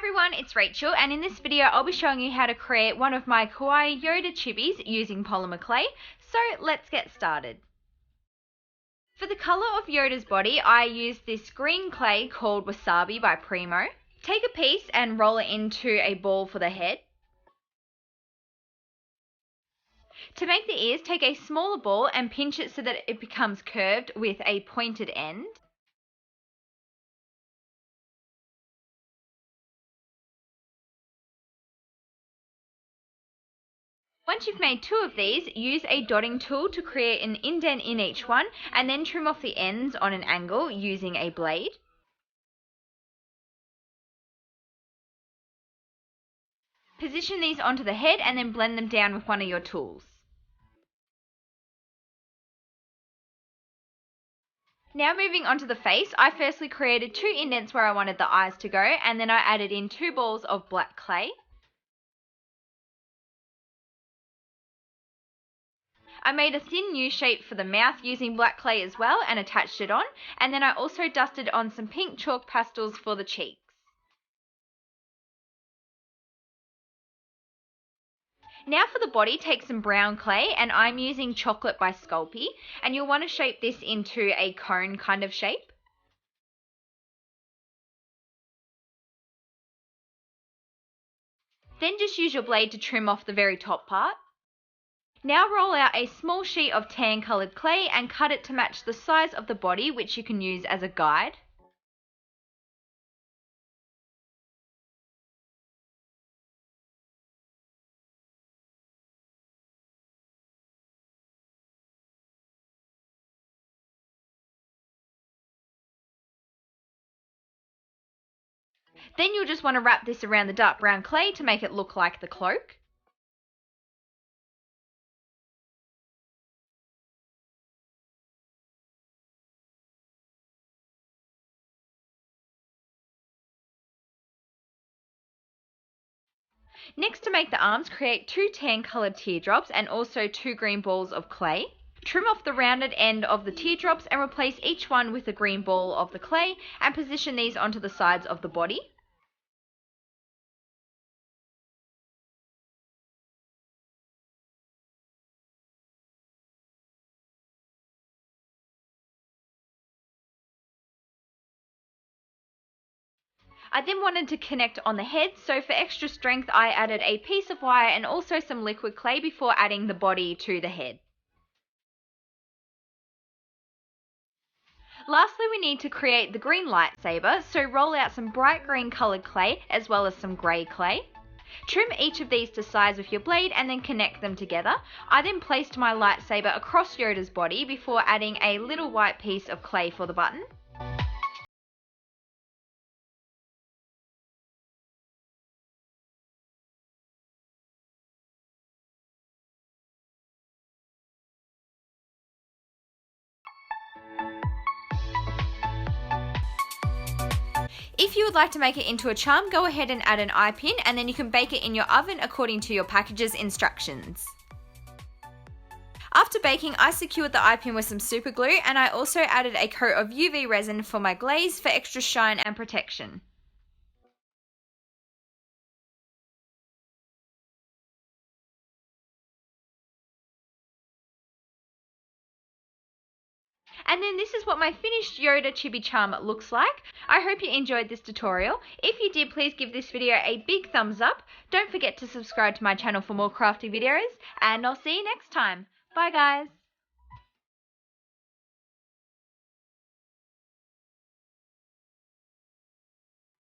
everyone, it's Rachel, and in this video I'll be showing you how to create one of my Kawaii Yoda chibis using polymer clay. So let's get started. For the colour of Yoda's body, I used this green clay called Wasabi by Premo. Take a piece and roll it into a ball for the head. To make the ears, take a smaller ball and pinch it so that it becomes curved with a pointed end. Once you've made two of these, use a dotting tool to create an indent in each one and then trim off the ends on an angle using a blade. Position these onto the head and then blend them down with one of your tools. Now moving on to the face, I firstly created two indents where I wanted the eyes to go, and then I added in two balls of black clay. I made a thin U shape for the mouth using black clay as well and attached it on, and then I also dusted on some pink chalk pastels for the cheeks. Now for the body, take some brown clay, and I'm using Chocolate by Sculpey, and you'll want to shape this into a cone kind of shape. Then just use your blade to trim off the very top part. Now roll out a small sheet of tan coloured clay and cut it to match the size of the body, which you can use as a guide. Then you'll just want to wrap this around the dark brown clay to make it look like the cloak. Next, to make the arms, create two tan coloured teardrops and also two green balls of clay. Trim off the rounded end of the teardrops and replace each one with a green ball of the clay and position these onto the sides of the body. I then wanted to connect on the head, so for extra strength I added a piece of wire and also some liquid clay before adding the body to the head. Lastly, we need to create the green lightsaber, so roll out some bright green coloured clay as well as some grey clay. Trim each of these to size with your blade and then connect them together. I then placed my lightsaber across Yoda's body before adding a little white piece of clay for the button. If you would like to make it into a charm, go ahead and add an eye pin, and then you can bake it in your oven according to your package's instructions. After baking, I secured the eye pin with some super glue, and I also added a coat of UV resin for my glaze for extra shine and protection. And then this is what my finished Yoda chibi charm looks like. I hope you enjoyed this tutorial. If you did, please give this video a big thumbs up. Don't forget to subscribe to my channel for more crafty videos, and I'll see you next time. Bye guys!